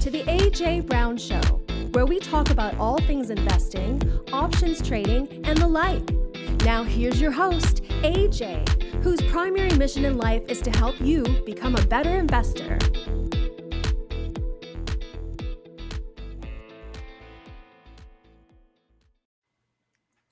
to the AJ Brown Show, where we talk about all things investing, options trading, and the like. Now here's your host, AJ, whose primary mission in life is to help you become a better investor.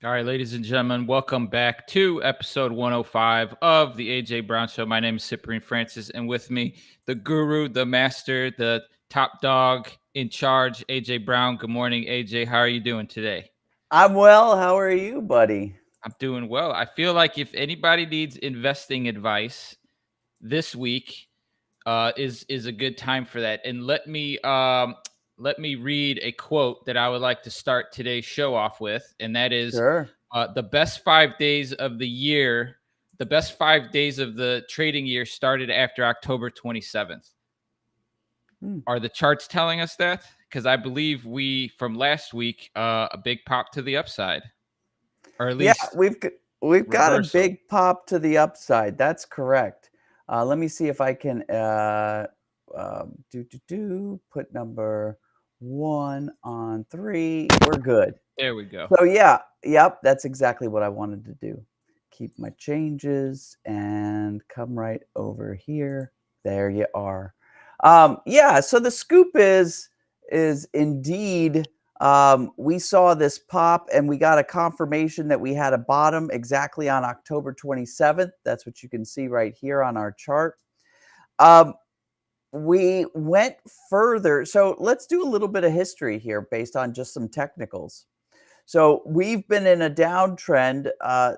All right, ladies and gentlemen, welcome back to episode 105 of the AJ Brown Show. My name is Cyprian Francis, and with me, the guru, the master, the top dog in charge, AJ Brown. Good morning, AJ. How are you doing today? I'm well. How are you, buddy? I'm doing well. I feel like if anybody needs investing advice this week, is a good time for that. And let me read a quote that I would like to start today's show off with, and that is. Sure. The best 5 days of the year, the best 5 days of the trading year started after October 27th. Are the charts telling us that? Because I believe from last week, a big pop to the upside, or at least we've got a reversal. big pop to the upside. That's correct. Let me see if I can put number 1 on 3. We're good. There we go. So yep, that's exactly what I wanted to do. Keep my changes and come right over here. There you are. So the scoop is indeed we saw this pop and we got a confirmation that we had a bottom exactly on October 27th. That's what you can see right here on our chart. We went further. So let's do a little bit of history here based on just some technicals. So we've been in a downtrend.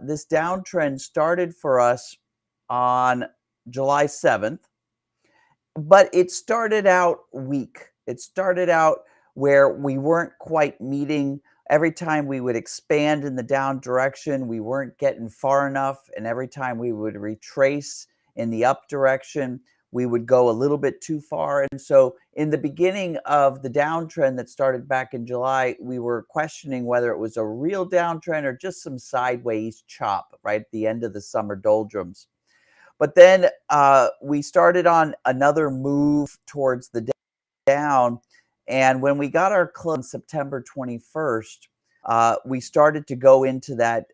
This downtrend started for us on July 7th, but it started out weak. It started out where we weren't quite meeting. Every time we would expand in the down direction, we weren't getting far enough. And every time we would retrace in the up direction, we would go a little bit too far. And so in the beginning of the downtrend that started back in July, we were questioning whether it was a real downtrend or just some sideways chop right at the end of the summer doldrums. But then we started on another move towards the down. And when we got our close on September 21st, we started to go into that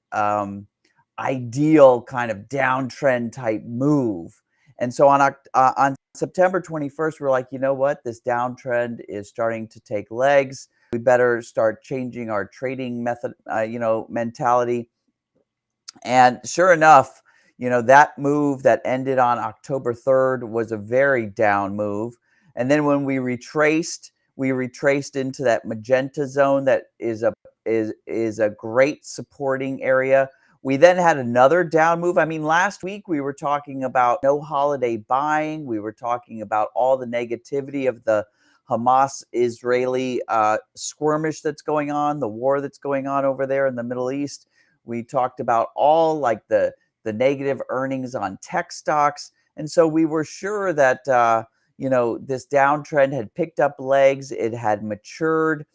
ideal kind of downtrend type move. And so on September 21st, we're like, you know what? This downtrend is starting to take legs. We better start changing our trading method, mentality. And sure enough, that move that ended on October 3rd was a very down move. And then when we retraced into that magenta zone that is a great supporting area. We then had another down move. I mean, last week we were talking about no holiday buying. We were talking about all the negativity of the Hamas-Israeli skirmish that's going on, the war that's going on over there in the Middle East. We talked about all like the negative earnings on tech stocks. And so we were sure that, this downtrend had picked up legs. It had matured.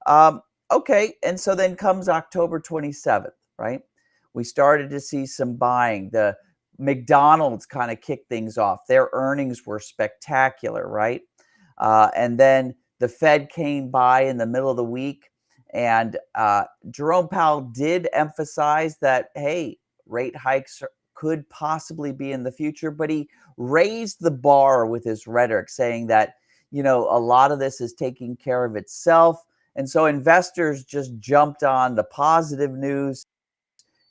Okay. And so then comes October 27th, right? We started to see some buying. The McDonald's kind of kicked things off. Their earnings were spectacular, right? And then the Fed came by in the middle of the week. And Jerome Powell did emphasize that, hey, rate hikes could possibly be in the future. But he raised the bar with his rhetoric, saying that, a lot of this is taking care of itself. And so investors just jumped on the positive news.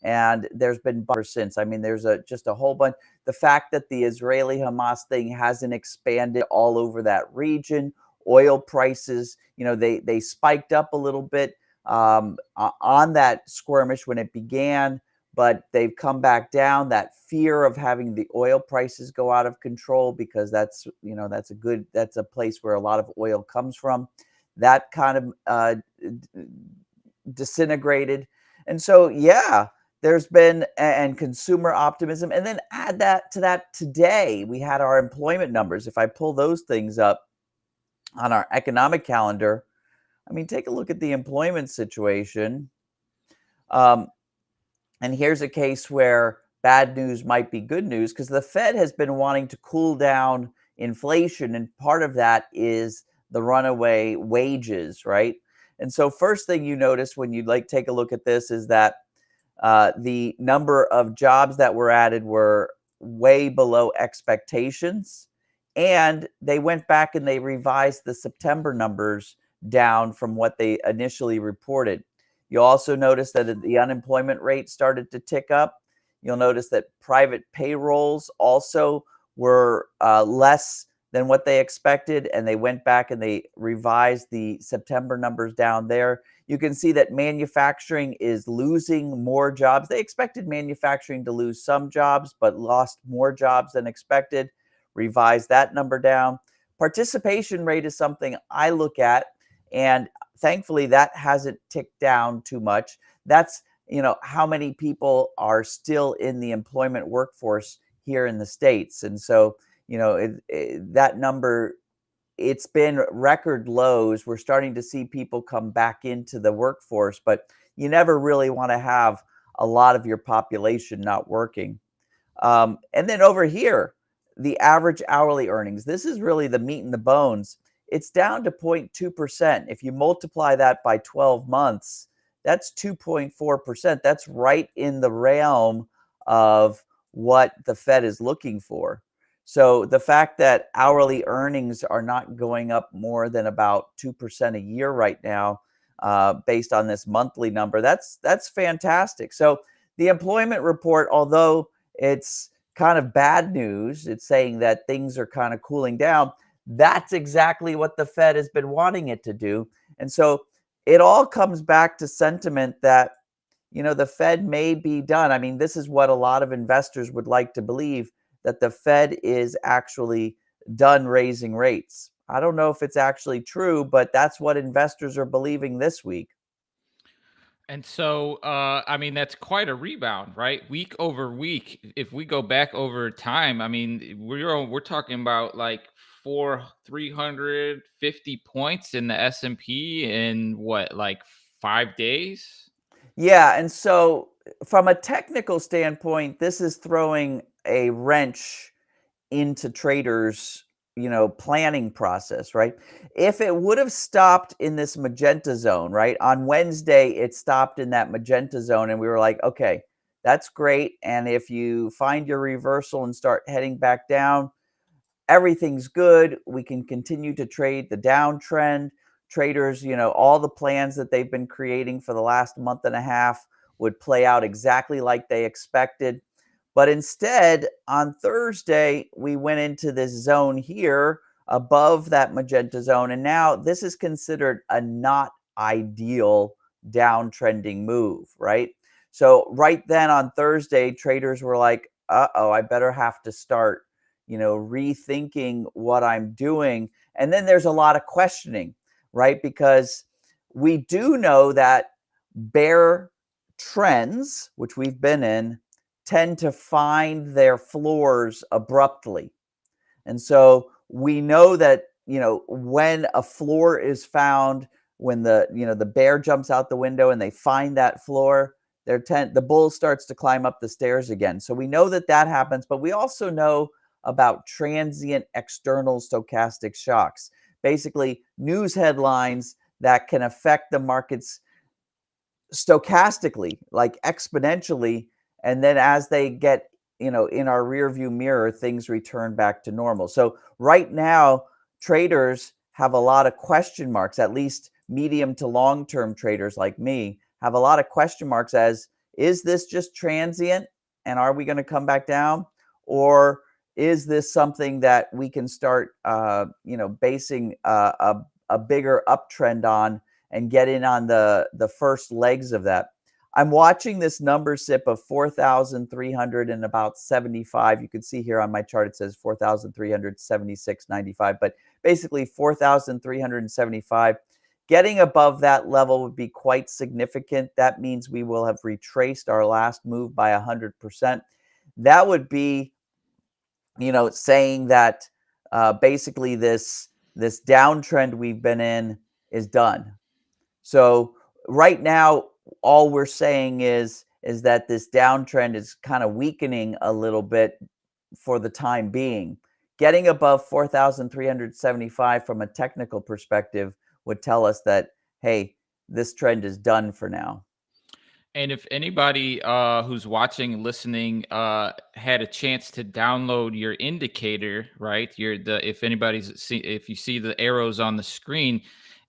And there's been ever since. I mean, there's just a whole bunch. The fact that the Israeli-Hamas thing hasn't expanded all over that region. Oil prices, they spiked up a little bit on that skirmish when it began, but they've come back down. That fear of having the oil prices go out of control, because that's a place where a lot of oil comes from. That kind of disintegrated. And so, there's been and consumer optimism. And then add that to that today, we had our employment numbers. If I pull those things up on our economic calendar, I mean, take a look at the employment situation. And here's a case where bad news might be good news, because the Fed has been wanting to cool down inflation. And part of that is the runaway wages, right? And so first thing you notice when you take a look at this is that the number of jobs that were added were way below expectations. And they went back and they revised the September numbers down from what they initially reported. You'll also notice that the unemployment rate started to tick up. You'll notice that private payrolls also were less than what they expected, and they went back and they revised the September numbers down there. You can see that manufacturing is losing more jobs. They expected manufacturing to lose some jobs, but lost more jobs than expected. Revised that number down. Participation rate is something I look at, and thankfully that hasn't ticked down too much. That's, how many people are still in the employment workforce here in the States. And so, that number, it's been record lows. We're starting to see people come back into the workforce, but you never really want to have a lot of your population not working. And then over here, the average hourly earnings. This is really the meat and the bones. It's down to 0.2%. If you multiply that by 12 months, that's 2.4%. That's right in the realm of what the Fed is looking for. So the fact that hourly earnings are not going up more than about 2% a year right now, based on this monthly number, that's fantastic. So the employment report, although it's kind of bad news, it's saying that things are kind of cooling down. That's exactly what the Fed has been wanting it to do. And so it all comes back to sentiment that, the Fed may be done. I mean, this is what a lot of investors would like to believe, that the Fed is actually done raising rates. I don't know if it's actually true, but that's what investors are believing this week. And so, I mean, that's quite a rebound, right? Week over week. If we go back over time, I mean, we're talking about like 350 points in the S&P in what, like 5 days? Yeah, and so from a technical standpoint, this is throwing a wrench into traders, planning process, right? If it would have stopped in this magenta zone, right? On Wednesday, it stopped in that magenta zone, and we were like, okay, that's great. And if you find your reversal and start heading back down, everything's good. We can continue to trade the downtrend. Traders, all the plans that they've been creating for the last month and a half would play out exactly like they expected. But instead, on Thursday, we went into this zone here above that magenta zone. And now this is considered a not ideal downtrending move, right? So right then on Thursday, traders were like, uh-oh, I better have to start, rethinking what I'm doing. And then there's a lot of questioning, right? Because we do know that bear trends, which we've been in, tend to find their floors abruptly. And so we know that, when a floor is found, when the bear jumps out the window and they find that floor, the bull starts to climb up the stairs again. So we know that happens, but we also know about transient external stochastic shocks, basically news headlines that can affect the markets stochastically, like exponentially. And then as they get, in our rear view mirror, things return back to normal. So right now, traders have a lot of question marks, at least medium to long-term traders like me have a lot of question marks as, is this just transient? And are we going to come back down? Or is this something that we can start, basing a bigger uptrend on and get in on the first legs of that? I'm watching this number SIP of 4,300 and about 75. You can see here on my chart, it says 4,376.95, but basically 4,375. Getting above that level would be quite significant. That means we will have retraced our last move by 100%. That would be, saying that basically this downtrend we've been in is done. So right now, all we're saying is that this downtrend is kind of weakening a little bit for the time being. getting above 4,375 from a technical perspective would tell us that, hey, this trend is done for now. And if anybody who's watching, listening, had a chance to download your indicator, right? If if you see the arrows on the screen,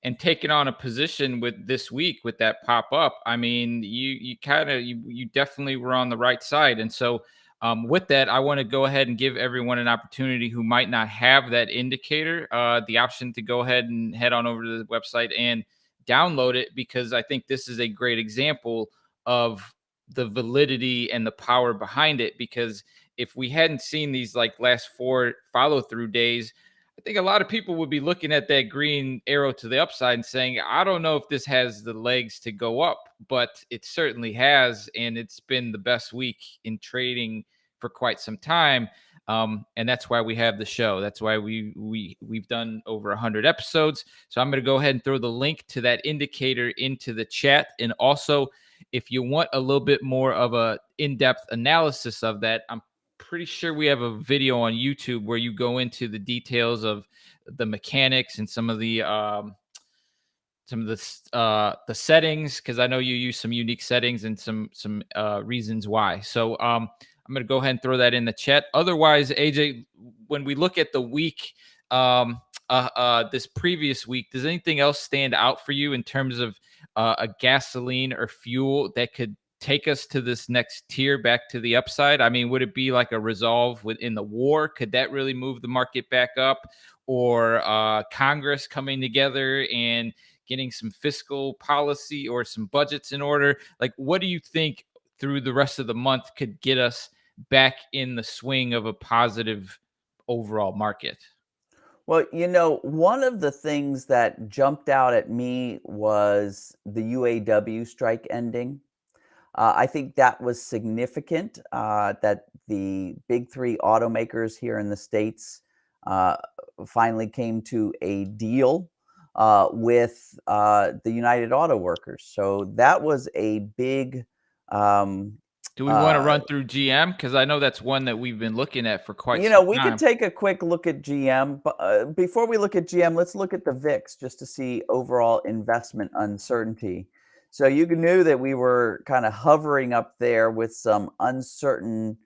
and taking on a position with this week with that pop up, I mean, you definitely were on the right side. And so, with that, I want to go ahead and give everyone an opportunity who might not have that indicator, the option to go ahead and head on over to the website and download it, because I think this is a great example of the validity and the power behind it. Because if we hadn't seen these like last 4 follow through days, I think a lot of people would be looking at that green arrow to the upside and saying, I don't know if this has the legs to go up, but it certainly has. And it's been the best week in trading for quite some time. And that's why we have the show. That's why we've done over 100 episodes. So I'm going to go ahead and throw the link to that indicator into the chat. And also, if you want a little bit more of a in-depth analysis of that, I'm pretty sure we have a video on YouTube where you go into the details of the mechanics and some of the settings, because I know you use some unique settings and some reasons why. So I'm going to go ahead and throw that in the chat. Otherwise, AJ, when we look at the week, this previous week, does anything else stand out for you in terms of a gasoline or fuel that could take us to this next tier back to the upside? I mean, would it be like a resolve within the war? Could that really move the market back up? Or Congress coming together and getting some fiscal policy or some budgets in order? Like, what do you think through the rest of the month could get us back in the swing of a positive overall market? Well, one of the things that jumped out at me was the UAW strike ending. I think that was significant, that the big 3 automakers here in the States finally came to a deal with the United Auto Workers. So that was a big Do we want to run through GM? Because I know that's one that we've been looking at for quite some time. we could take a quick look at GM, but before we look at GM, let's look at the VIX just to see overall investment uncertainty. So you knew that we were kind of hovering up there with some uncertain,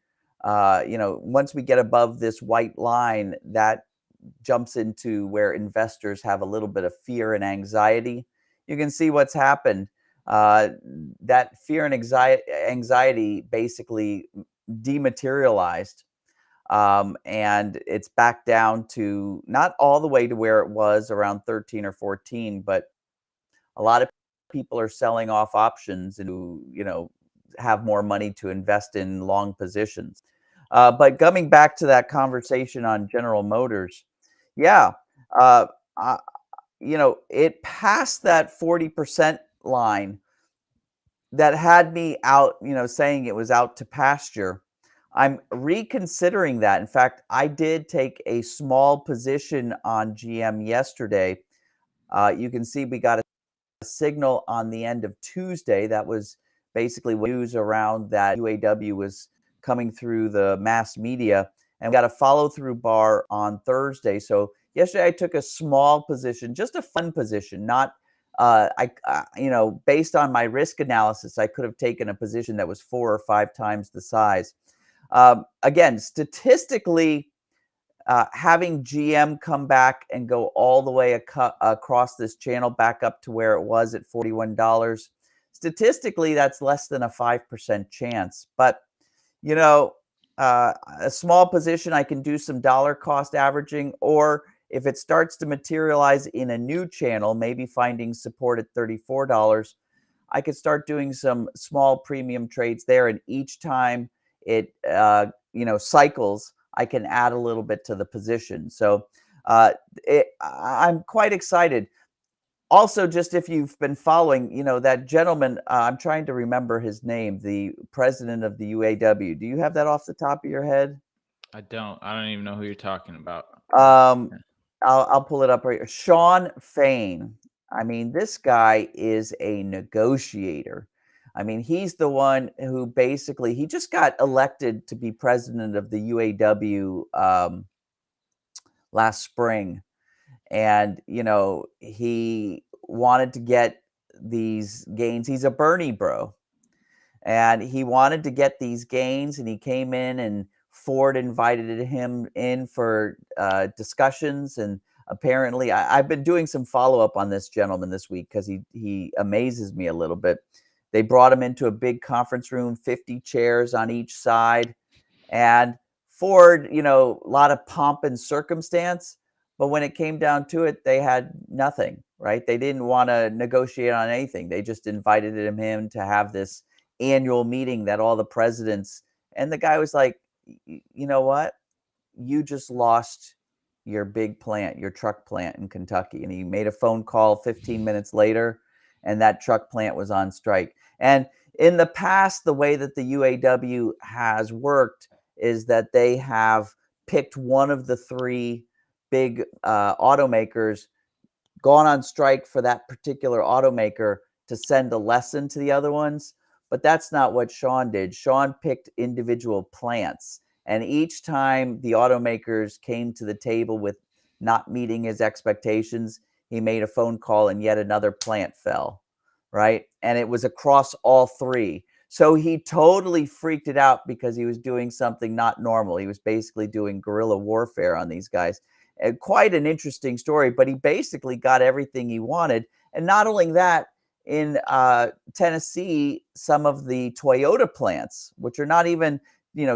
once we get above this white line, that jumps into where investors have a little bit of fear and anxiety. You can see what's happened. That fear and anxiety basically dematerialized, and it's back down to not all the way to where it was around 13 or 14, but a lot of people are selling off options and have more money to invest in long positions. But coming back to that conversation on General Motors, yeah, it passed that 40% line that had me out, saying it was out to pasture. I'm reconsidering that. In fact, I did take a small position on GM yesterday. You can see we got a signal on the end of Tuesday. That was basically news around that UAW was coming through the mass media, and we got a follow-through bar on Thursday. So yesterday I took a small position, just a fun position, not based on my risk analysis, I could have taken a position that was 4 or 5 times the size. Again, statistically, having GM come back and go all the way across this channel back up to where it was at $41, statistically, that's less than a 5% chance. But, a small position, I can do some dollar cost averaging, or if it starts to materialize in a new channel, maybe finding support at $34, I could start doing some small premium trades there. And each time it, cycles, I can add a little bit to the position. So I'm quite excited. Also, just if you've been following, that gentleman, I'm trying to remember his name, the president of the UAW. Do you have that off the top of your head? I don't even know who you're talking about. I'll pull it up right here. Shawn Fain. I mean, this guy is a negotiator. I mean, he's the one who basically, he just got elected to be president of the UAW last spring. And, he wanted to get these gains. He's a Bernie bro. And he wanted to get these gains, and he came in, and Ford invited him in for discussions. And apparently, I've been doing some follow-up on this gentleman this week because he amazes me a little bit. They brought him into a big conference room, 50 chairs on each side. And Ford, a lot of pomp and circumstance. But when it came down to it, they had nothing, right? They didn't want to negotiate on anything. They just invited him in to have this annual meeting that all the presidents, and the guy was like, you know what? You just lost your big plant, your truck plant in Kentucky. And he made a phone call 15 minutes later, and that truck plant was on strike. And in the past, the way that the UAW has worked is that they have picked one of the three big automakers, gone on strike for that particular automaker to send a lesson to the other ones. But that's not what Sean did. Sean picked individual plants. And each time the automakers came to the table with not meeting his expectations, he made a phone call and yet another plant fell, right? And it was across all three. So he totally freaked it out because he was doing something not normal. He was basically doing guerrilla warfare on these guys. And quite an interesting story, but he basically got everything he wanted. And not only that, in Tennessee, some of the Toyota plants, which are not even,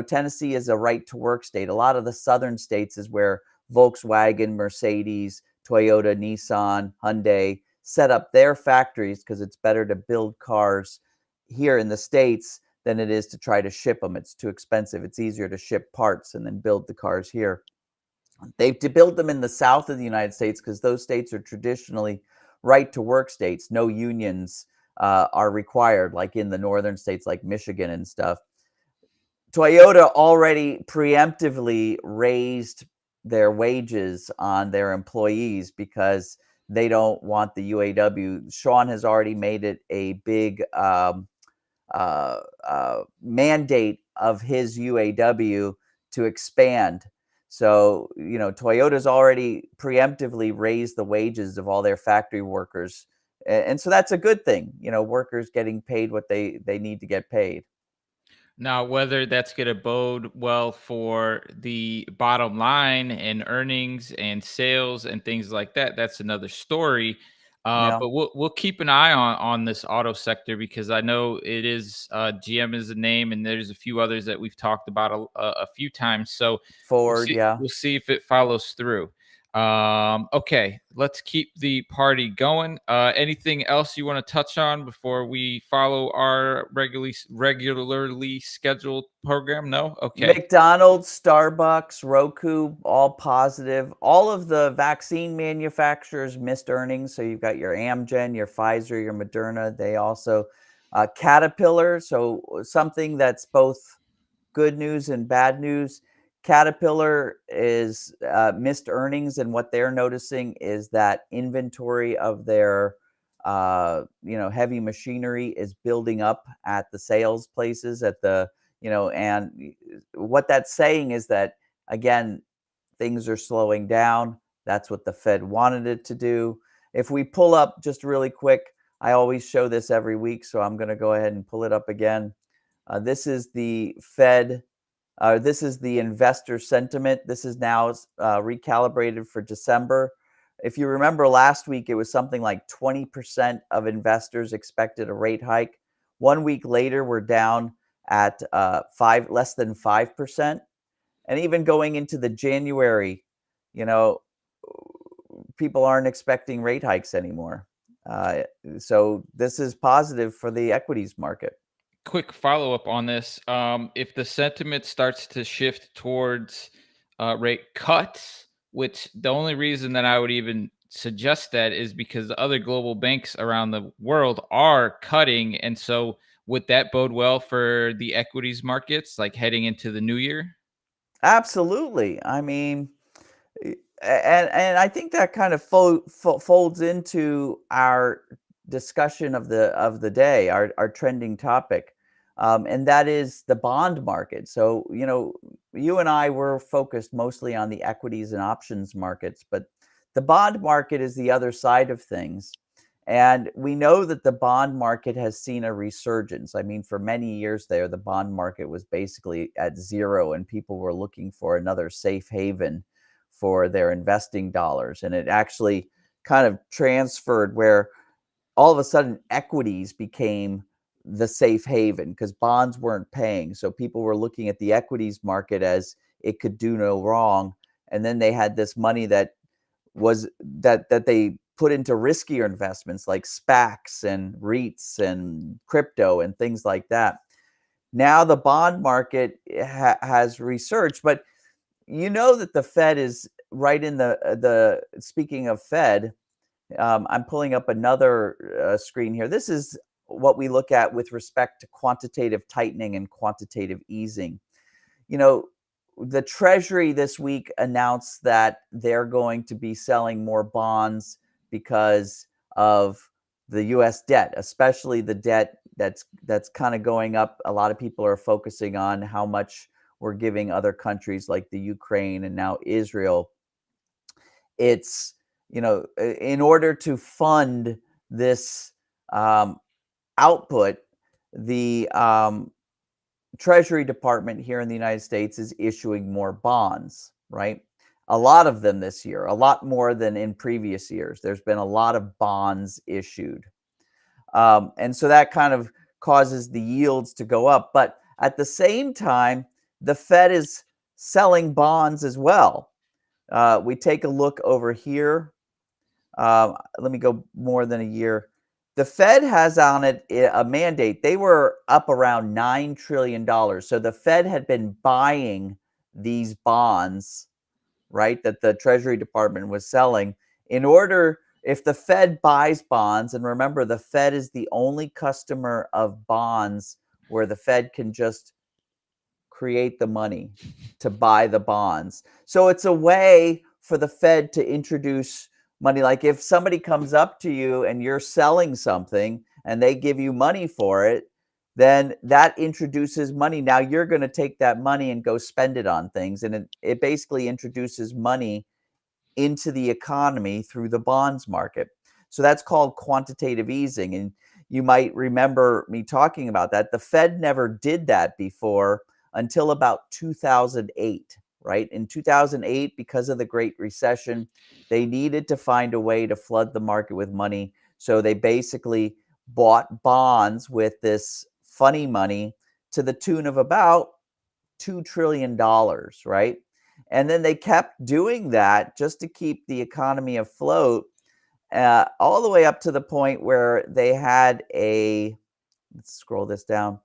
Tennessee is a right to work state. A lot of the southern states is where Volkswagen, Mercedes, Toyota, Nissan, Hyundai set up their factories because it's better to build cars here in the States than it is to try to ship them. It's too expensive. It's easier to ship parts and then build the cars here. They build them in the south of the United States because those states are traditionally right to work states. No unions are required, like in the northern states like Michigan and stuff. Toyota already preemptively raised their wages on their employees because they don't want the UAW. Sean has already made it a big mandate of his UAW to expand. So, Toyota's already preemptively raised the wages of all their factory workers. And so that's a good thing, workers getting paid what they need to get paid. Now, whether that's going to bode well for the bottom line and earnings and sales and things like that, that's another story. Yeah. But we'll keep an eye on this auto sector because I know it is GM is a name, and there's a few others that we've talked about a few times. So Ford, yeah. we'll see if it follows through. Okay, let's keep the party going. Anything else you want to touch on before we follow our regularly scheduled program? No? Okay. McDonald's, Starbucks, Roku, all positive. All of the vaccine manufacturers missed earnings. So you've got your Amgen, your Pfizer, your Moderna. They also, Caterpillar. So something that's both good news and bad news. Caterpillar is missed earnings, and what they're noticing is that inventory of their heavy machinery is building up at the sales places at the and what that's saying is that, again, things are slowing down. That's what the Fed wanted it to do. If we pull up just really quick, I always show this every week, so I'm going to go ahead and pull it up again. This is the Fed. This is the investor sentiment. This is now recalibrated for December. If you remember last week, it was something like 20% of investors expected a rate hike. 1 week later, we're down at less than 5%. And even going into the January, people aren't expecting rate hikes anymore. So this is positive for the equities market. Quick follow-up on this. If the sentiment starts to shift towards rate cuts, which the only reason that I would even suggest that is because the other global banks around the world are cutting. And so would that bode well for the equities markets, like heading into the new year? Absolutely. I mean, and I think that kind of folds into our discussion of the day, our trending topic. and that is the bond market. So, you and I were focused mostly on the equities and options markets, but the bond market is the other side of things. And we know that the bond market has seen a resurgence. I mean, for many years there, the bond market was basically at zero, and people were looking for another safe haven for their investing dollars. And it actually kind of transferred where all of a sudden equities became the safe haven because bonds weren't paying. So people were looking at the equities market as it could do no wrong. And then they had this money that they put into riskier investments like SPACs and REITs and crypto and things like that. Now the bond market has resurged, but that the Fed is right in the speaking of Fed, I'm pulling up another screen here. This is what we look at with respect to quantitative tightening and quantitative easing. The Treasury this week announced that they're going to be selling more bonds because of the US debt, especially the debt that's kind of going up. A lot of people are focusing on how much we're giving other countries like the Ukraine and now Israel. It's, in order to fund this output, the Treasury Department here in the United States is issuing more bonds, right? A lot of them this year, a lot more than in previous years. There's been a lot of bonds issued. And so that kind of causes the yields to go up. But at the same time, the Fed is selling bonds as well. We take a look over here. Let me go more than a year. The Fed has on it a mandate. They were up around $9 trillion. So the Fed had been buying these bonds, right, that the Treasury Department was selling in order, if the Fed buys bonds, and remember, the Fed is the only customer of bonds where the Fed can just create the money to buy the bonds. So it's a way for the Fed to introduce money. Like if somebody comes up to you and you're selling something and they give you money for it, then that introduces money. Now you're going to take that money and go spend it on things. And it basically introduces money into the economy through the bonds market. So that's called quantitative easing. And you might remember me talking about that. The Fed never did that before until about 2008. Right? In 2008, because of the Great Recession, they needed to find a way to flood the market with money. So they basically bought bonds with this funny money to the tune of about $2 trillion, right? And then they kept doing that just to keep the economy afloat, all the way up to the point where they had let's scroll this down.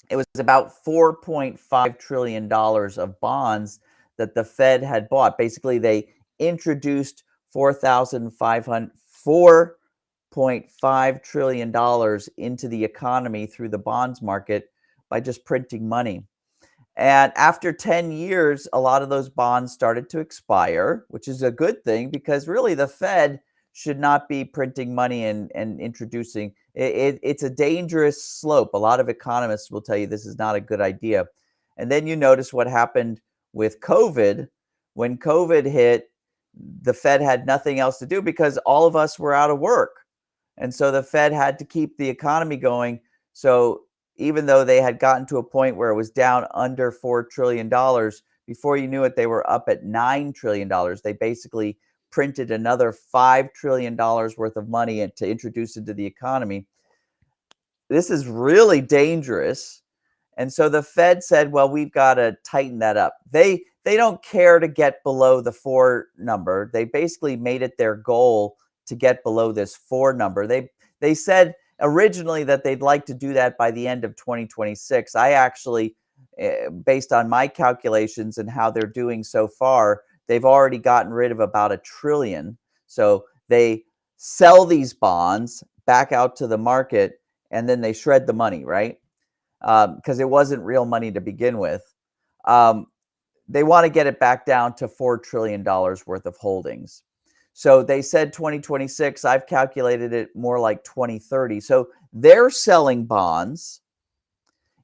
It was about $4.5 trillion of bonds that the Fed had bought. Basically, they introduced $4.5 trillion into the economy through the bonds market by just printing money. And after 10 years, a lot of those bonds started to expire, which is a good thing because really the Fed should not be printing money and introducing it's a dangerous slope. A lot of economists will tell you this is not a good idea. And then you notice what happened with COVID. When COVID hit, the Fed had nothing else to do because all of us were out of work. And so the Fed had to keep the economy going. So even though they had gotten to a point where it was down under $4 trillion, before you knew it, they were up at $9 trillion. They basically printed another $5 trillion worth of money to introduce into the economy. This is really dangerous. And so the Fed said, well, we've got to tighten that up. They don't care to get below the 4 number. They basically made it their goal to get below this 4 number. They said originally that they'd like to do that by the end of 2026. I actually, based on my calculations and how they're doing so far, they've already gotten rid of about $1 trillion. So they sell these bonds back out to the market and then they shred the money, right? Because it wasn't real money to begin with. They want to get it back down to $4 trillion worth of holdings. So they said 2026. I've calculated it more like 2030. So they're selling bonds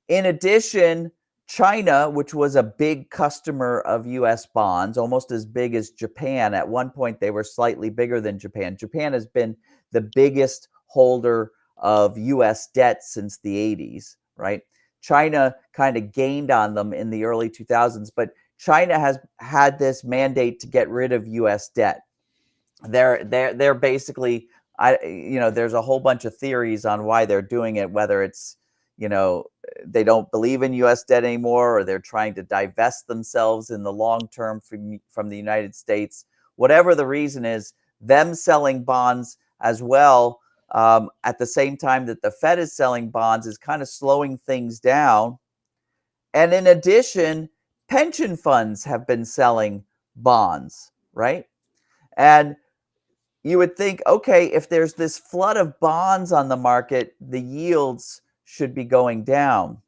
In addition, China, which was a big customer of US bonds, almost as big as Japan. At one point, they were slightly bigger than Japan. Japan has been the biggest holder of US debt since the 80s, right? China kind of gained on them in the early 2000s, but China has had this mandate to get rid of US debt. They're basically, there's a whole bunch of theories on why they're doing it, whether it's, they don't believe in US debt anymore, or they're trying to divest themselves in the long term from the United States. Whatever the reason is, them selling bonds as well, at the same time that the Fed is selling bonds, is kind of slowing things down. And in addition, pension funds have been selling bonds, right? And you would think, okay, if there's this flood of bonds on the market, the yields should be going down.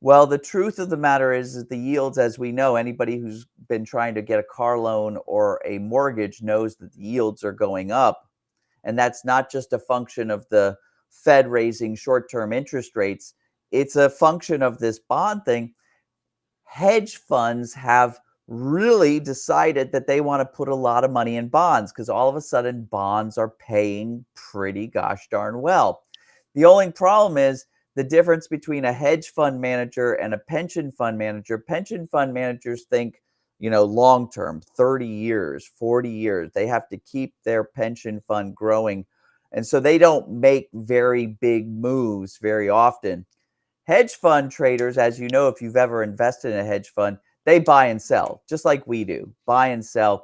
Well, the truth of the matter is that the yields, as we know, anybody who's been trying to get a car loan or a mortgage knows that the yields are going up. And that's not just a function of the Fed raising short-term interest rates. It's a function of this bond thing. Hedge funds have really decided that they want to put a lot of money in bonds because all of a sudden bonds are paying pretty gosh darn well. The only problem is the difference between a hedge fund manager and a pension fund manager. Pension fund managers think, long term, 30 years, 40 years. They have to keep their pension fund growing. And so they don't make very big moves very often. Hedge fund traders, as you know, if you've ever invested in a hedge fund, they buy and sell, just like we do, buy and sell.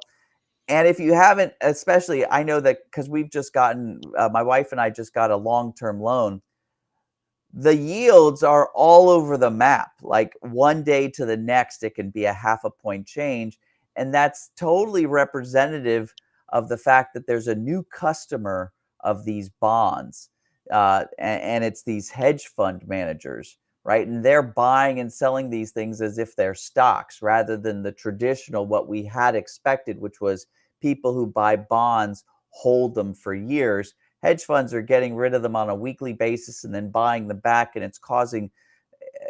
And if you haven't, especially, I know that because we've just gotten, my wife and I just got a long-term loan, the yields are all over the map. Like one day to the next, it can be a half a point change. And that's totally representative of the fact that there's a new customer of these bonds. And it's these hedge fund managers, right? And they're buying and selling these things as if they're stocks rather than the traditional, what we had expected, which was people who buy bonds, hold them for years. Hedge funds are getting rid of them on a weekly basis and then buying them back. And it's causing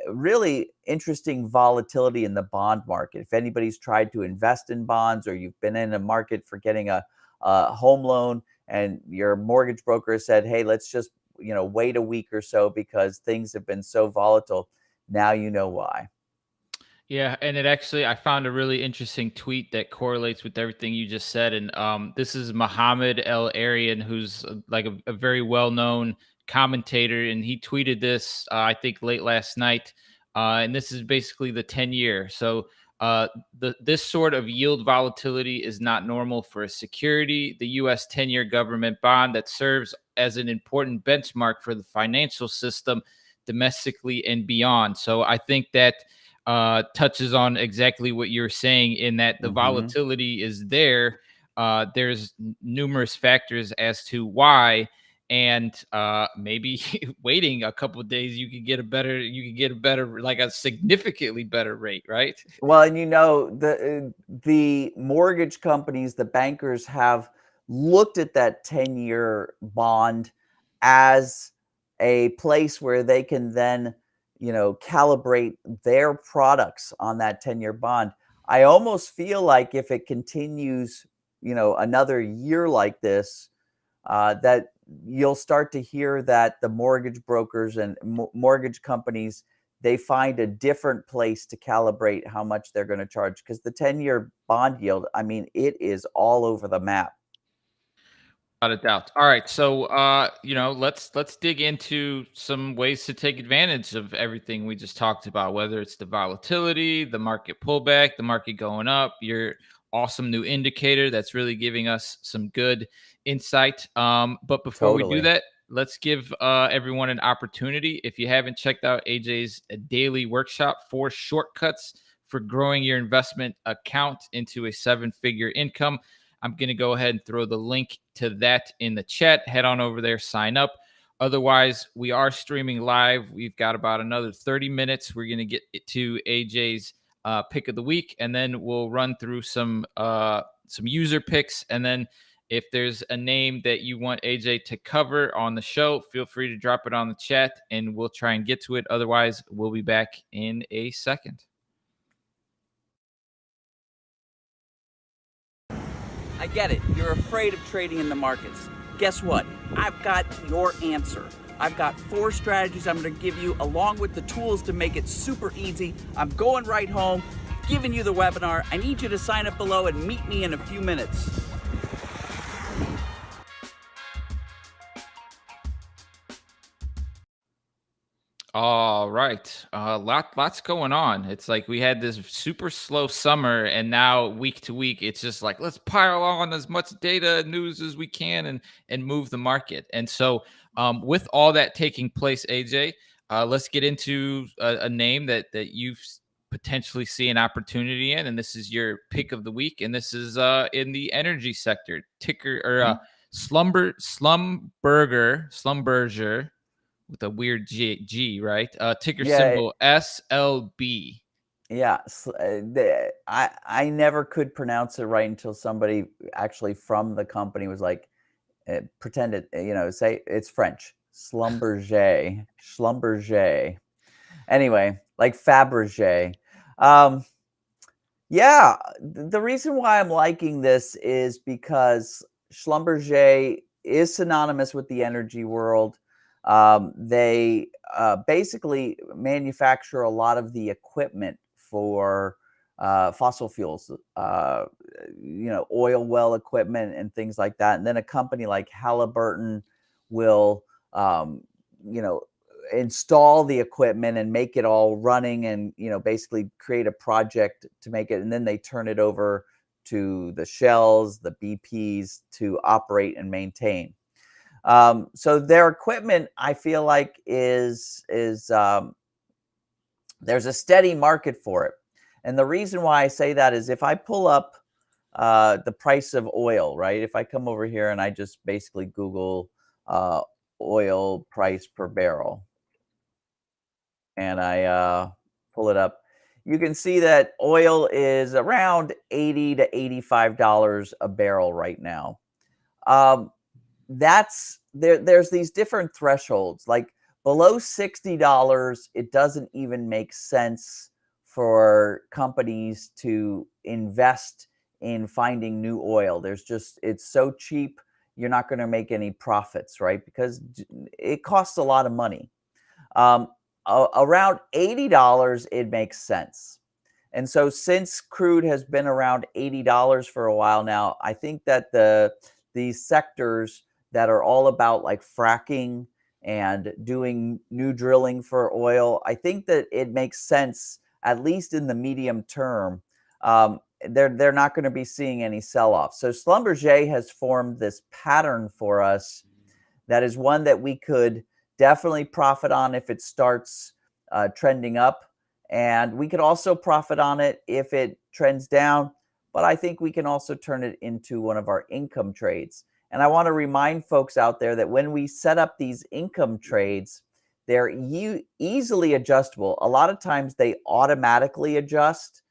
really interesting volatility in the bond market. If anybody's tried to invest in bonds, or you've been in a market for getting a home loan and your mortgage broker said, hey, let's just wait a week or so because things have been so volatile. Now you know why. Yeah, and I found a really interesting tweet that correlates with everything you just said. And this is Mohammed El-Arian, who's like a very well-known commentator, and he tweeted this, I think, late last night. And this is basically the 10-year. So this sort of yield volatility is not normal for a security. The U.S. 10-year government bond that serves as an important benchmark for the financial system domestically and beyond. So I think that touches on exactly what you're saying, in that the volatility is there. There's numerous factors as to why, and maybe waiting a couple of days, you could get a better, like a significantly better rate, right? Well, and the mortgage companies, the bankers have looked at that 10-year bond as a place where they can then calibrate their products on that 10-year bond. I almost feel like if it continues, another year like this, that you'll start to hear that the mortgage brokers and mortgage companies, they find a different place to calibrate how much they're going to charge, because the 10-year bond yield, I mean, it is all over the map. Without a doubt. All right, so let's dig into some ways to take advantage of everything we just talked about, whether it's the volatility, the market pullback, the market going up, your awesome new indicator that's really giving us some good insight. But before we do that, let's give everyone an opportunity. If you haven't checked out AJ's daily workshop, 4 shortcuts for growing your investment account into a 7-figure income, I'm going to go ahead and throw the link to that in the chat. Head on over there, sign up. Otherwise, we are streaming live. We've got about another 30 minutes. We're going to get to AJ's pick of the week, and then we'll run through some user picks. And then If there's a name that you want AJ to cover on the show, feel free to drop it on the chat and we'll try and get to it. Otherwise, we'll be back in a second. I get it. You're afraid of trading in the markets. Guess what? I've got your answer. I've got 4 strategies I'm going to give you along with the tools to make it super easy. I'm going right home, giving you the webinar. I need you to sign up below and meet me in a few minutes. All right. Lots going on. It's like we had this super slow summer, and now week to week, it's just like, let's pile on as much data and news as we can and move the market. And so with all that taking place, AJ, let's get into a name that you potentially see an opportunity in. And this is your pick of the week. And this is in the energy sector, ticker or Schlumberger with a weird G, right? Ticker symbol SLB. Yeah, I never could pronounce it right until somebody actually from the company was like, pretended, say it's French. Schlumberger. Anyway, like Fabergé. Yeah, the reason why I'm liking this is because Schlumberger is synonymous with the energy world. They basically manufacture a lot of the equipment for fossil fuels, oil well equipment and things like that. And then a company like Halliburton will, install the equipment and make it all running and, basically create a project to make it. And then they turn it over to the Shells, the BPs to operate and maintain. So their equipment, I feel like is there's a steady market for it. And the reason why I say that is if I pull up the price of oil, right? If I come over here and I just basically Google oil price per barrel and I pull it up, you can see that oil is around $80 to $85 a barrel right now. There's these different thresholds, like below $60, it doesn't even make sense for companies to invest in finding new oil. It's so cheap, you're not going to make any profits, right? Because it costs a lot of money. Around $80, it makes sense. And so since crude has been around $80 for a while now, I think that these sectors that are all about like fracking and doing new drilling for oil, I think that it makes sense, at least in the medium term. They're not going to be seeing any sell-off. So Schlumberger has formed this pattern for us that is one that we could definitely profit on if it starts trending up. And we could also profit on it if it trends down. But I think we can also turn it into one of our income trades. And I want to remind folks out there that when we set up these income trades, they're easily adjustable. A lot of times they automatically adjust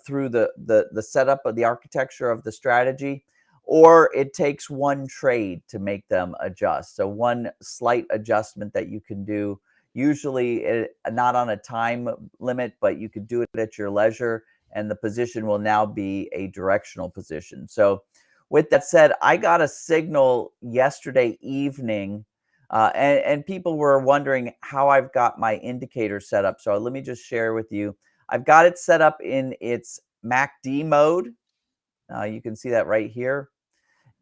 through the setup of the architecture of the strategy, or it takes one trade to make them adjust. So one slight adjustment that you can do, usually not on a time limit, but you could do it at your leisure, and the position will now be a directional position. So with that said, I got a signal yesterday evening, and people were wondering how I've got my indicator set up. So let me just share with you. I've got it set up in its MACD mode. You can see that right here.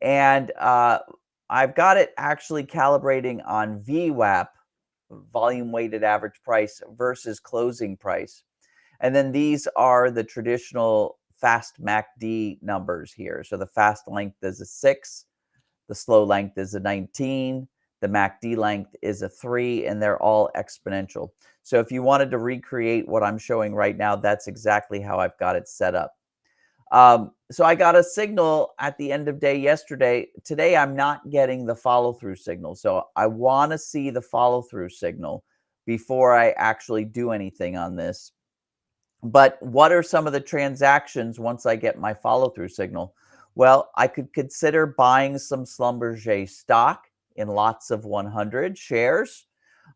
And I've got it actually calibrating on VWAP, volume weighted average price, versus closing price. And then these are the traditional fast MACD numbers here. So the fast length is a 6, the slow length is a 19, the MACD length is a 3, and they're all exponential. So if you wanted to recreate what I'm showing right now, that's exactly how I've got it set up. So I got a signal at the end of day yesterday. Today, I'm not getting the follow-through signal. So I want to see the follow-through signal before I actually do anything on this. But what are some of the transactions once I get my follow-through signal? Well, I could consider buying some Schlumberger stock in lots of 100 shares.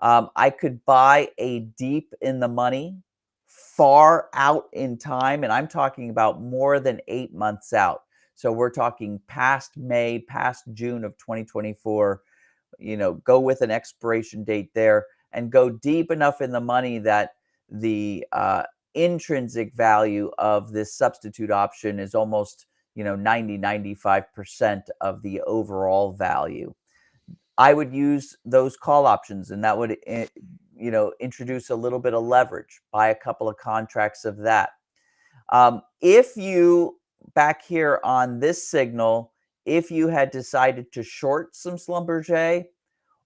I could buy a deep in the money, far out in time, and I'm talking about more than 8 months out. So we're talking past May, past June of 2024. Go with an expiration date there and go deep enough in the money that the intrinsic value of this substitute option is almost 90-95% of the overall value. I would use those call options, and that would introduce a little bit of leverage, buy a couple of contracts of that. If you, back here on this signal, if you had decided to short some Schlumberger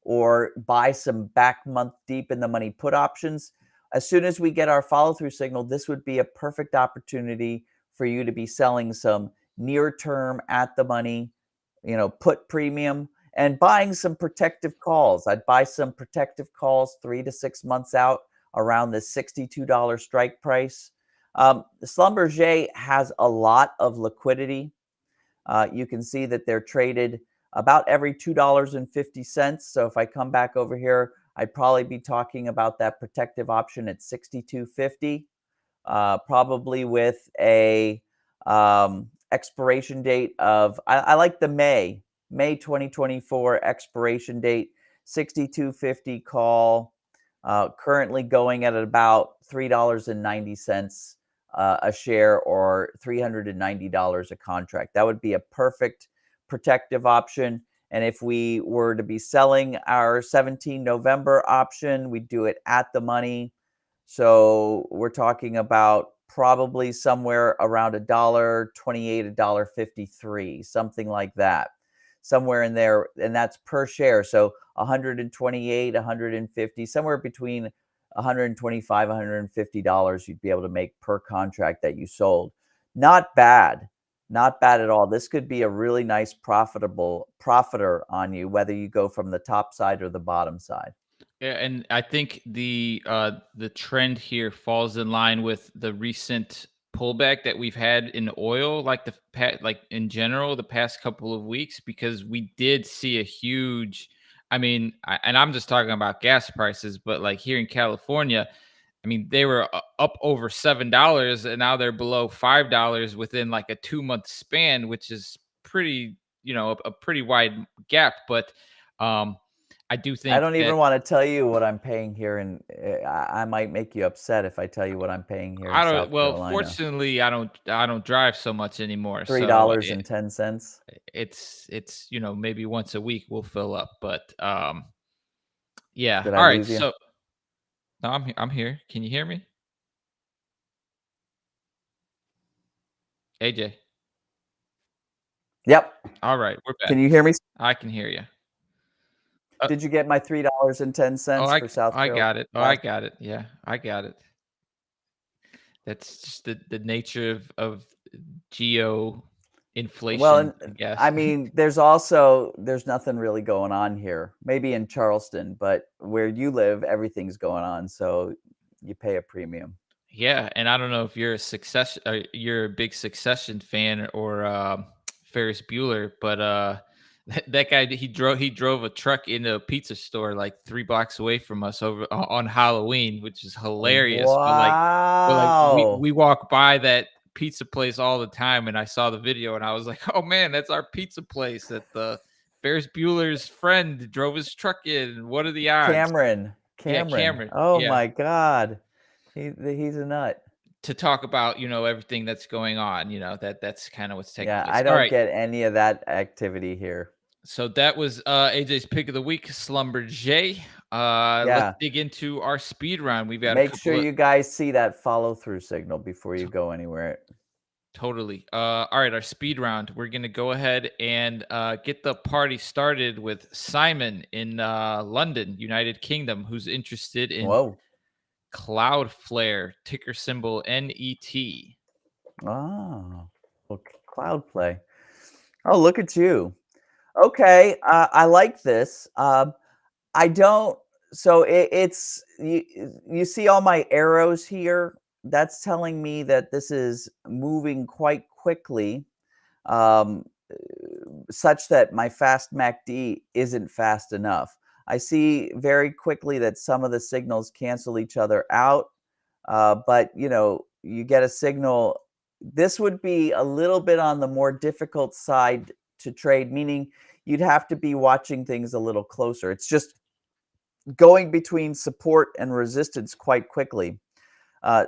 or buy some back month deep in the money put options, as soon as we get our follow through signal, this would be a perfect opportunity for you to be selling some near term at the money, put premium, and buying some protective calls. I'd buy some protective calls 3 to 6 months out around the $62 strike price. Schlumberger has a lot of liquidity. You can see that they're traded about every $2.50. So if I come back over here, I'd probably be talking about that protective option at $62.50, probably with a expiration date of, I like the May 2024 expiration date, $62.50 call, currently going at about $3.90 a share, or $390 a contract. That would be a perfect protective option. And if we were to be selling our 17 November option, we do it at the money. So we're talking about probably somewhere around $1.28, $1.53, something like that, somewhere in there. And that's per share. So 128, 150, somewhere between $125, $150 you'd be able to make per contract that you sold. Not bad. Not bad at all. This could be a really nice profiter on you, whether you go from the top side or the bottom side. Yeah, and I think the trend here falls in line with the recent pullback that we've had in oil, like in general, the past couple of weeks, because we did see a huge. I mean, and I'm just talking about gas prices, but like here in California, I mean, they were up over $7, and now they're below $5 within like a 2-month span, which is pretty, a pretty wide gap. But I do think I don't even want to tell you what I'm paying here, and I might make you upset if I tell you what I'm paying here in South Carolina. Fortunately, I don't drive so much anymore. $3.10. It's maybe once a week we'll fill up, but yeah. Did All I right, lose you? so no, I'm here. Can you hear me? AJ. Yep. All right, we're back. Can you hear me? I can hear you. Did you get my $3.10 for South Carolina? I got it. Oh, I got it. Yeah, I got it. That's just the nature of geo inflation. Well, I guess. I mean, there's nothing really going on here. Maybe in Charleston, but where you live, everything's going on, so you pay a premium. Yeah, and I don't know if you're you're a big Succession fan or Ferris Bueller, but that guy, he drove a truck into a pizza store like 3 blocks away from us over on Halloween, which is hilarious. Wow. But like we walk by that pizza place all the time, and I saw the video and I was like, oh man, that's our pizza place that the Ferris Bueller's friend drove his truck in. What are the odds? Cameron. Yeah, Cameron. Oh yeah. my God. He's a nut. To talk about, everything that's going on, that's kind of what's taking place. I don't get any of that activity here. So that was AJ's pick of the week, Schlumberger. Yeah. Let's dig into our speed round. We've got Make sure you guys see that follow through signal before you go anywhere. Totally. All right, our speed round. We're gonna go ahead and get the party started with Simon in London, United Kingdom, who's interested in Cloudflare, ticker symbol NET. Oh, well, Cloudflare. Oh, look at you. Okay, I like this. I don't. So it's you see all my arrows here. That's telling me that this is moving quite quickly. um, such that my fast MACD isn't fast enough. I see very quickly that some of the signals cancel each other out, but you get a signal. This would be a little bit on the more difficult side to trade, meaning you'd have to be watching things a little closer. It's just going between support and resistance quite quickly.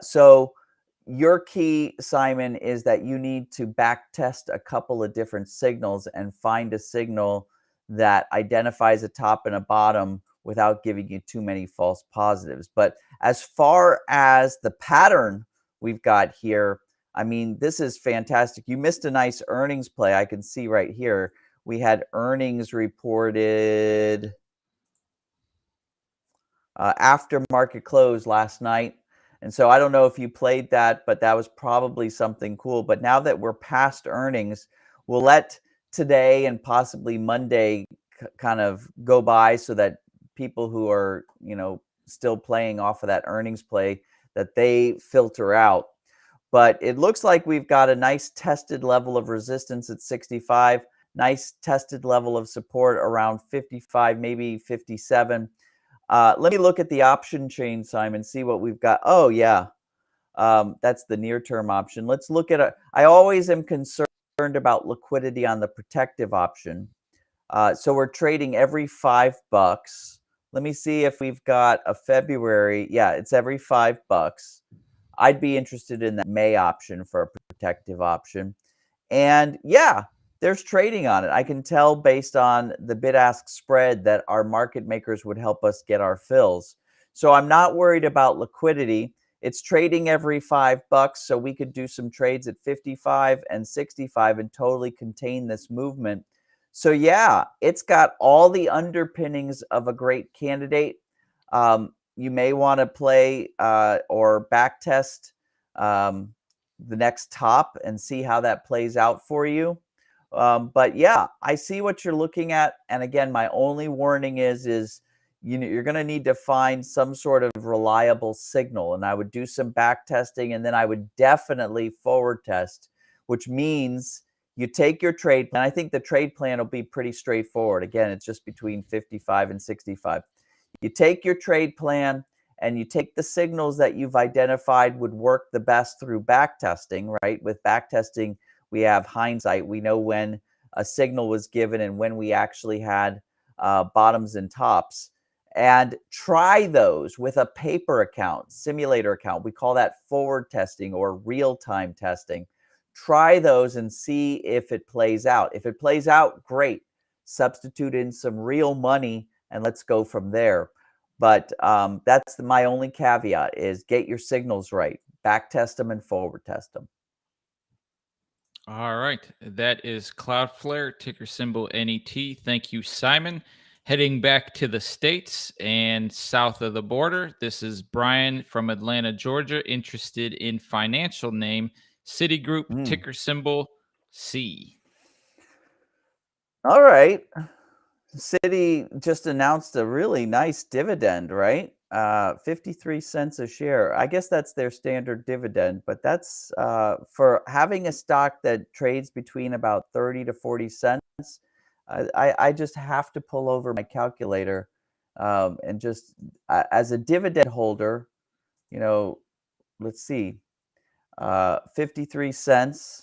So your key, Simon, is that you need to back test a couple of different signals and find a signal that identifies a top and a bottom without giving you too many false positives. But as far as the pattern we've got here, I mean, this is fantastic. You missed a nice earnings play. I can see right here. We had earnings reported after market close last night. And so I don't know if you played that, but that was probably something cool. But now that we're past earnings, we'll let today and possibly Monday kind of go by so that people who are, still playing off of that earnings play, that they filter out. But it looks like we've got a nice tested level of resistance at 65, nice tested level of support around 55, maybe 57. Let me look at the option chain, Simon, see what we've got. Oh, yeah. That's the near-term option. Let's look at I always am concerned about liquidity on the protective option. So we're trading every $5. Let me see if we've got a February. Yeah, it's every $5. I'd be interested in that May option for a protective option. And yeah, there's trading on it. I can tell based on the bid-ask spread that our market makers would help us get our fills. So I'm not worried about liquidity. It's trading every $5, so we could do some trades at 55 and 65 and totally contain this movement. So yeah, it's got all the underpinnings of a great candidate. You may want to play or back test the next top and see how that plays out for you. But yeah, I see what you're looking at. And again, my only warning is you're going to need to find some sort of reliable signal. And I would do some back testing, and then I would definitely forward test, which means you take your trade plan. I think the trade plan will be pretty straightforward. Again, it's just between 55 and 65. You take your trade plan and you take the signals that you've identified would work the best through back testing, right? With back testing, we have hindsight. We know when a signal was given and when we actually had bottoms and tops. And try those with a paper account, simulator account. We call that forward testing or real-time testing. Try those and see if it plays out. If it plays out, great. Substitute in some real money and let's go from there. But that's my only caveat is get your signals right. Back test them and forward test them. All right. That is Cloudflare, ticker symbol NET. Thank you, Simon. Heading back to the States and south of the border, this is Brian from Atlanta, Georgia, interested in financial name Citigroup, ticker symbol C. All right. Citi just announced a really nice dividend, right? 53 cents a share. I guess that's their standard dividend, but that's for having a stock that trades between about 30 to 40 cents. I just have to pull over my calculator and just as a dividend holder, let's see, 53 cents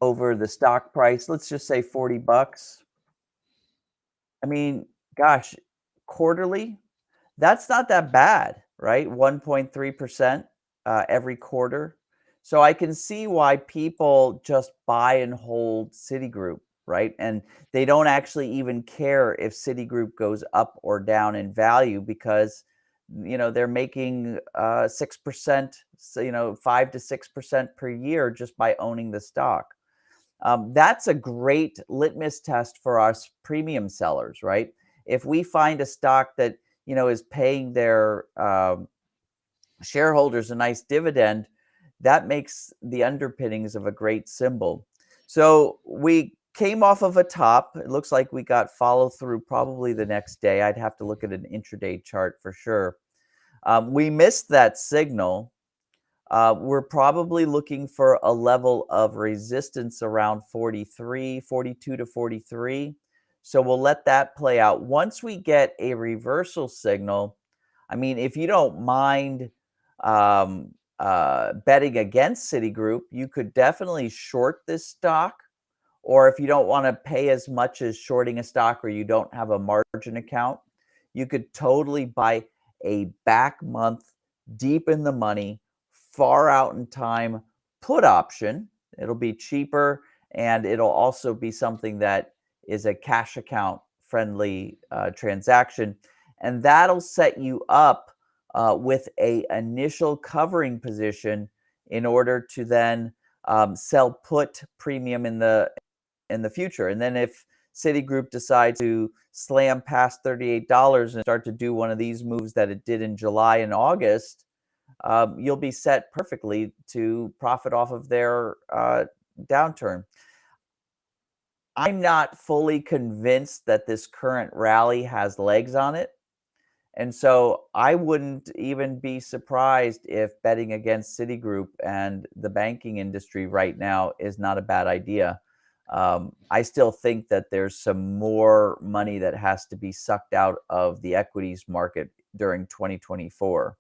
over the stock price. Let's just say $40. I mean, gosh, quarterly, that's not that bad, right? 1.3% every quarter. So I can see why people just buy and hold Citigroup, right? And they don't actually even care if Citigroup goes up or down in value because, they're making 6%, 5 to 6% per year just by owning the stock. That's a great litmus test for us premium sellers, right? If we find a stock that, is paying their shareholders a nice dividend, that makes the underpinnings of a great symbol. So we came off of a top. It looks like we got follow through probably the next day. I'd have to look at an intraday chart for sure. We missed that signal. We're probably looking for a level of resistance around 43, 42 to 43. So we'll let that play out. Once we get a reversal signal, I mean, if you don't mind betting against Citigroup, you could definitely short this stock. Or if you don't want to pay as much as shorting a stock, or you don't have a margin account, you could totally buy a back month, deep in the money, far out in time put option. It'll be cheaper, and it'll also be something that is a cash account friendly transaction. And that'll set you up with a initial covering position in order to then sell put premium in the future. And then if Citigroup decides to slam past $38 and start to do one of these moves that it did in July and August, you'll be set perfectly to profit off of their downturn. I'm not fully convinced that this current rally has legs on it. And so I wouldn't even be surprised if betting against Citigroup and the banking industry right now is not a bad idea. I still think that there's some more money that has to be sucked out of the equities market during 2024.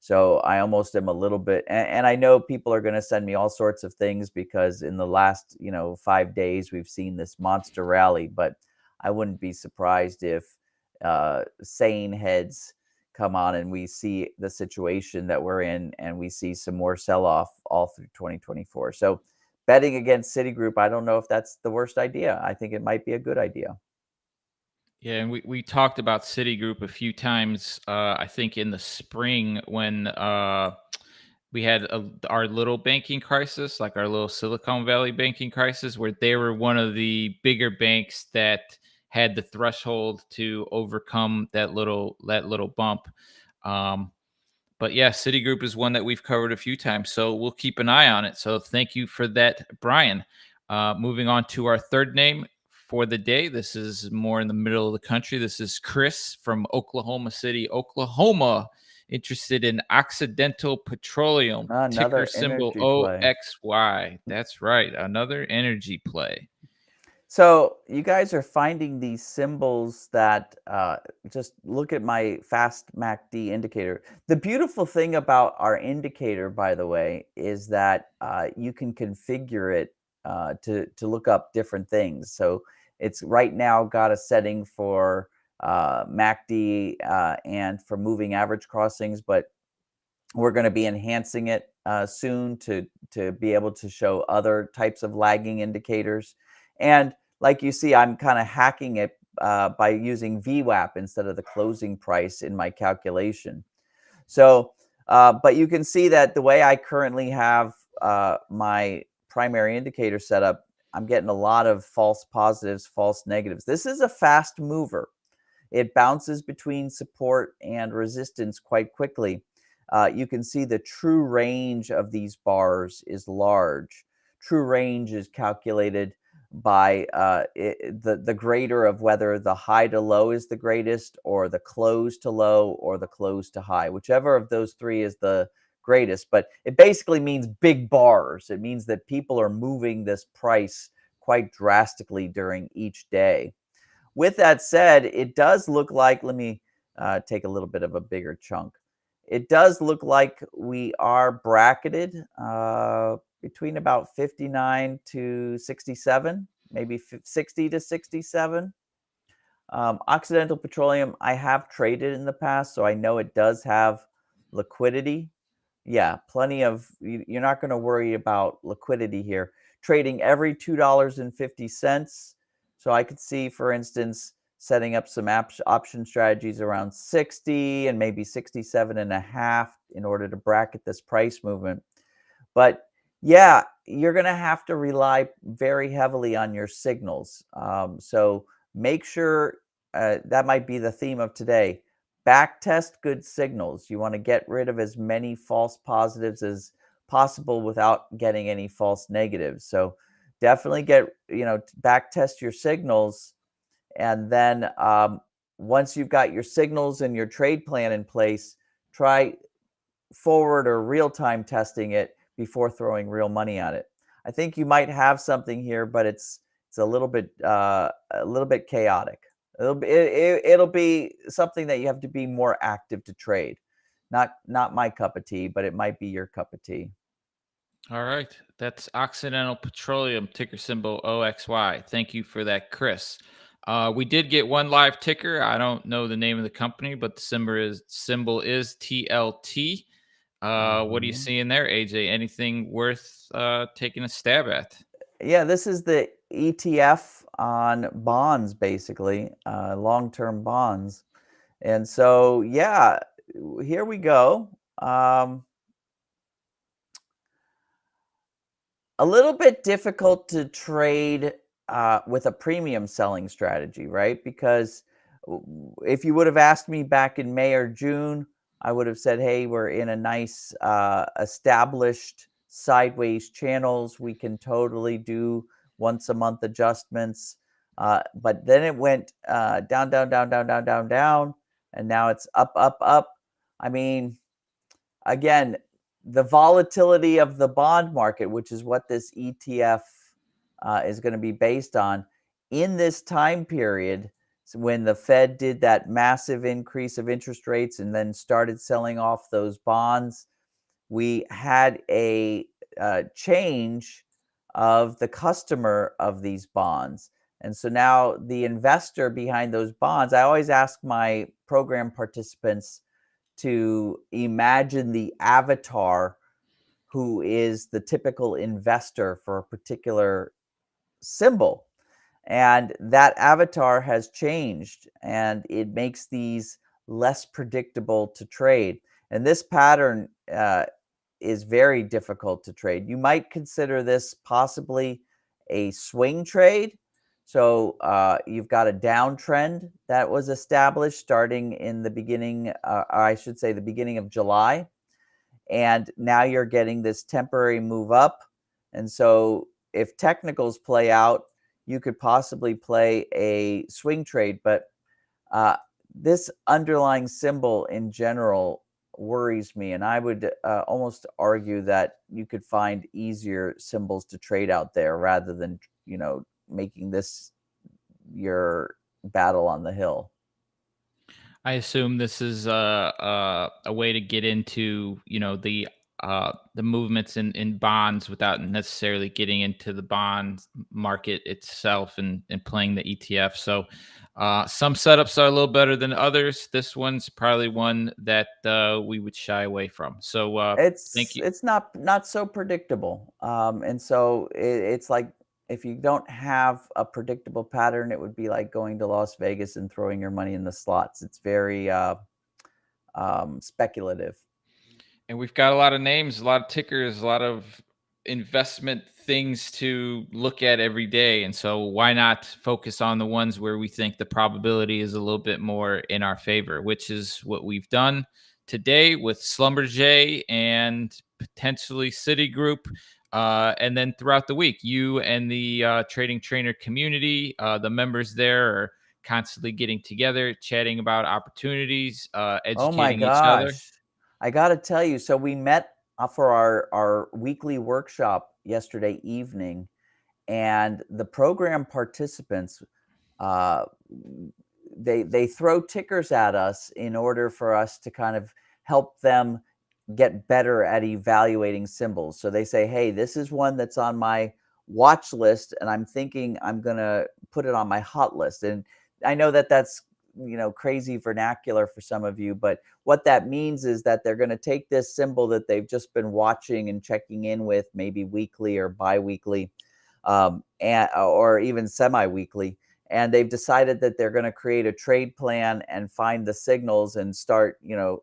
So I almost am a little bit, and I know people are going to send me all sorts of things because in the last, 5 days, we've seen this monster rally, but I wouldn't be surprised if sane heads come on and we see the situation that we're in and we see some more sell-off all through 2024. So betting against Citigroup, I don't know if that's the worst idea. I think it might be a good idea. Yeah, and we talked about Citigroup a few times, I think in the spring when we had our little banking crisis, like our little Silicon Valley banking crisis, where they were one of the bigger banks that had the threshold to overcome that little bump. But yeah, Citigroup is one that we've covered a few times, so we'll keep an eye on it. So thank you for that, Brian. Moving on to our third name for the day. This is more in the middle of the country. This is Chris from Oklahoma City, Oklahoma, interested in Occidental Petroleum, Another ticker symbol energy play. OXY. That's right, another energy play. So you guys are finding these symbols that just look at my fast MACD indicator. The beautiful thing about our indicator, by the way, is that you can configure it to look up different things. So it's right now got a setting for MACD and for moving average crossings, but we're going to be enhancing it soon to be able to show other types of lagging indicators. And like you see, I'm kind of hacking it by using VWAP instead of the closing price in my calculation. So, but you can see that the way I currently have my primary indicator set up, I'm getting a lot of false positives, false negatives. This is a fast mover. It bounces between support and resistance quite quickly. You can see the true range of these bars is large. True range is calculated by the greater of whether the high to low is the greatest, or the close to low, or the close to high, whichever of those three is the greatest. But it basically means big bars. It means that people are moving this price quite drastically during each day. With that said, it does look like, let me take a little bit of a bigger chunk. It does look like we are bracketed between about 59 to 67, maybe 60 to 67. Occidental Petroleum, I have traded in the past, so I know it does have liquidity. Yeah, plenty of, you're not going to worry about liquidity here. Trading every $2.50. So I could see, for instance, setting up some option strategies around 60 and maybe 67.5 in order to bracket this price movement. But yeah, you're going to have to rely very heavily on your signals. So make sure that might be the theme of today. Back test good signals. You want to get rid of as many false positives as possible without getting any false negatives. So definitely back test your signals. And then once you've got your signals and your trade plan in place, try forward or real-time testing it before throwing real money at it. I think you might have something here, but it's a little bit chaotic. It'll be something that you have to be more active to trade. Not my cup of tea, but it might be your cup of tea. All right. That's Occidental Petroleum, ticker symbol OXY. Thank you for that, Chris. We did get one live ticker. I don't know the name of the company, but the symbol is TLT. What are you seeing there, AJ? Anything worth taking a stab at? Yeah, this is the ETF on bonds, basically, long-term bonds. And so, yeah, here we go. A little bit difficult to trade with a premium selling strategy, right? Because if you would have asked me back in May or June, I would have said, hey, we're in a nice established sideways channels. We can totally do once a month adjustments. But then it went down, down, down, down, down, down, down. And now it's up, up, up. I mean, again, the volatility of the bond market, which is what this ETF is going to be based on, in this time period, when the Fed did that massive increase of interest rates and then started selling off those bonds, we had a change of the customer of these bonds. And so now the investor behind those bonds, I always ask my program participants to imagine the avatar who is the typical investor for a particular symbol. And that avatar has changed, and it makes these less predictable to trade. And this pattern is very difficult to trade. You might consider this possibly a swing trade. So you've got a downtrend that was established starting in the beginning, I should say the beginning of July. And now you're getting this temporary move up. And so if technicals play out, you could possibly play a swing trade. But this underlying symbol in general worries me. And I would almost argue that you could find easier symbols to trade out there rather than, making this your battle on the hill. I assume this is a way to get into the movements in bonds without necessarily getting into the bond market itself and playing the ETF. So some setups are a little better than others. This one's probably one that we would shy away from. So thank you. It's not so predictable, and so it's like, if you don't have a predictable pattern, it would be like going to Las Vegas and throwing your money in the slots. It's very speculative. And we've got a lot of names, a lot of tickers, a lot of investment things to look at every day. And so why not focus on the ones where we think the probability is a little bit more in our favor, which is what we've done today with Schlumberger and potentially Citigroup. And then throughout the week, you and the trading trainer community, the members there are constantly getting together, chatting about opportunities, educating each other. I got to tell you, so we met for our weekly workshop yesterday evening, and the program participants, they throw tickers at us in order for us to kind of help them get better at evaluating symbols. So they say, hey, this is one that's on my watch list, and I'm thinking I'm going to put it on my hot list. And I know that that's, crazy vernacular for some of you, but what that means is that they're going to take this symbol that they've just been watching and checking in with, maybe weekly or bi-weekly, or even semi-weekly, and they've decided that they're going to create a trade plan and find the signals and start,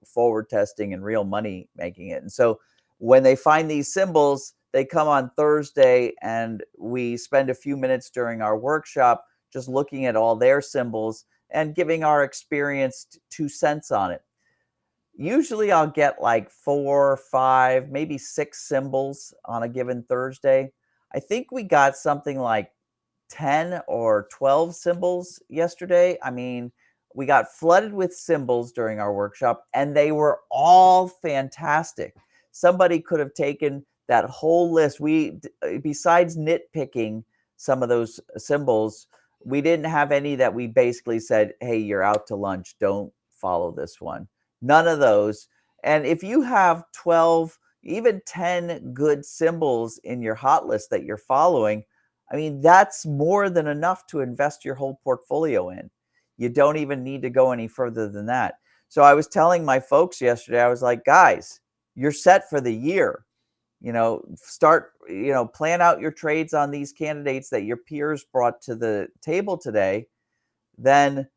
forward testing and real money making it. And so when they find these symbols, they come on Thursday, and we spend a few minutes during our workshop just looking at all their symbols and giving our experienced 2 cents on it. Usually I'll get like 4 or 5, maybe 6 symbols on a given Thursday. I think we got something like 10 or 12 symbols yesterday. I mean, We got flooded with symbols during our workshop, and they were all fantastic. Somebody could have taken that whole list. Besides nitpicking some of those symbols, we didn't have any that we basically said, hey, you're out to lunch, don't follow this one. None of those. And if you have 12, even 10 good symbols in your hot list that you're following, I mean, that's more than enough to invest your whole portfolio in. You don't even need to go any further than that. So I was telling my folks yesterday, I was like, guys, you're set for the year. Start, plan out your trades on these candidates that your peers brought to the table today. Then,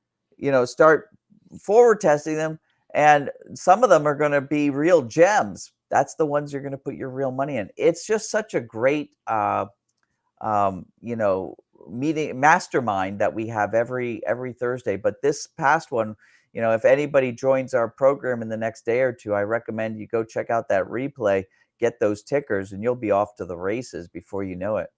start forward testing them. And some of them are going to be real gems. That's the ones you're going to put your real money in. It's just such a great, meeting mastermind that we have every Thursday. But this past one, if anybody joins our program in the next day or two, I recommend you go check out that replay, get those tickers, and you'll be off to the races before you know it.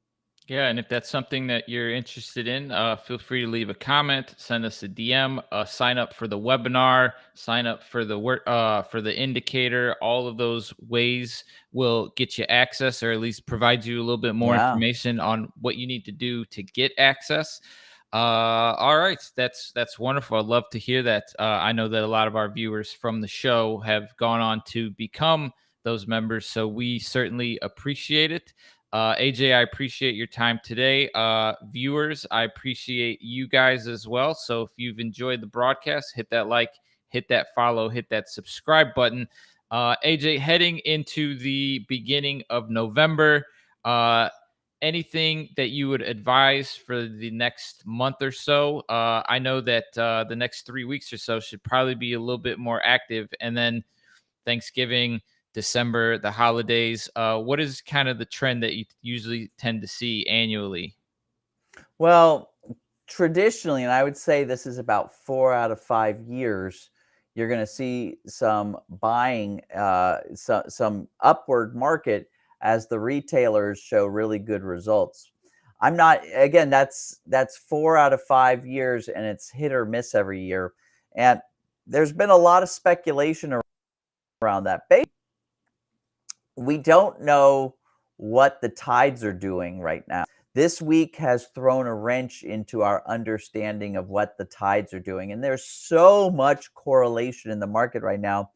Yeah, and if that's something that you're interested in, feel free to leave a comment, send us a DM, sign up for the webinar, sign up for the indicator. All of those ways will get you access, or at least provide you a little bit more information on what you need to do to get access. All right, that's wonderful. I'd love to hear that. I know that a lot of our viewers from the show have gone on to become those members, so we certainly appreciate it. AJ, I appreciate your time today. Viewers, I appreciate you guys as well. So if you've enjoyed the broadcast, hit that like, hit that follow, hit that subscribe button. AJ, heading into the beginning of November, anything that you would advise for the next month or so? I know that the next 3 weeks or so should probably be a little bit more active. And then Thanksgiving, December, the holidays, what is kind of the trend that you usually tend to see annually? Well, traditionally, and I would say this is about 4 out of 5 years, you're going to see some buying, some upward market as the retailers show really good results. Again, that's 4 out of 5 years, and it's hit or miss every year. And there's been a lot of speculation around that. We don't know what the tides are doing right now. This week has thrown a wrench into our understanding of what the tides are doing. And there's so much correlation in the market right now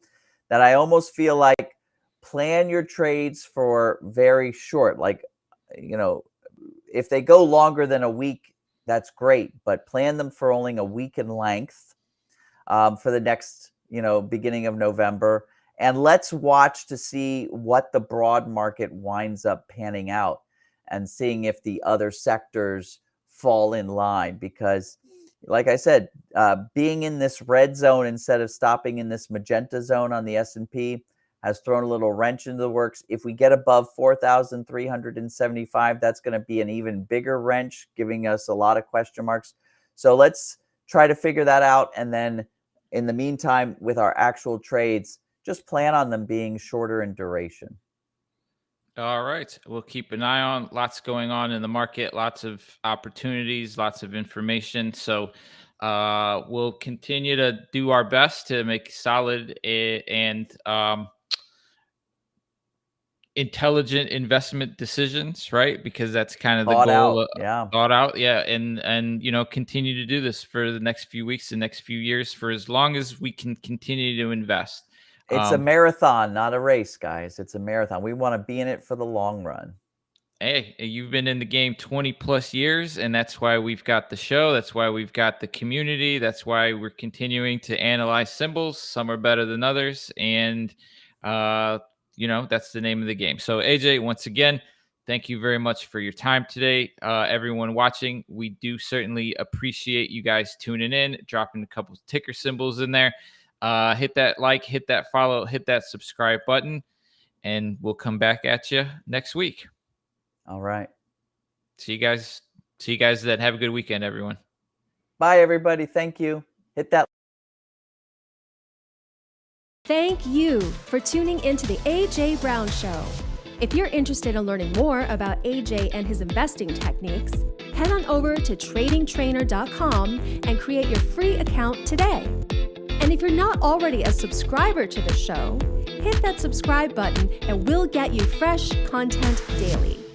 that I almost feel like plan your trades for very short. Like, if they go longer than a week, that's great, but plan them for only a week in length for the next, beginning of November. And let's watch to see what the broad market winds up panning out and seeing if the other sectors fall in line. Because, like I said, being in this red zone instead of stopping in this magenta zone on the S&P has thrown a little wrench into the works. If we get above 4,375, that's going to be an even bigger wrench, giving us a lot of question marks. So let's try to figure that out. And then in the meantime, with our actual trades, just plan on them being shorter in duration. All right. We'll keep an eye on lots going on in the market, lots of opportunities, lots of information. So we'll continue to do our best to make solid and intelligent investment decisions, right? Because that's kind of the goal. Thought out. Yeah. And continue to do this for the next few weeks, the next few years, for as long as we can continue to invest. It's a marathon, not a race, guys. It's a marathon. We want to be in it for the long run. Hey, you've been in the game 20 plus years, and that's why we've got the show. That's why we've got the community. That's why we're continuing to analyze symbols. Some are better than others. And, that's the name of the game. So, AJ, once again, thank you very much for your time today. Everyone watching, we do certainly appreciate you guys tuning in, dropping a couple of ticker symbols in there. Hit that like, hit that follow, hit that subscribe button, and we'll come back at you next week. All right. See you guys then. Have a good weekend, everyone. Bye, everybody. Thank you. Hit that. Thank you for tuning into the AJ Brown Show. If you're interested in learning more about AJ and his investing techniques, head on over to tradingtrainer.com and create your free account today. And if you're not already a subscriber to the show, hit that subscribe button and we'll get you fresh content daily.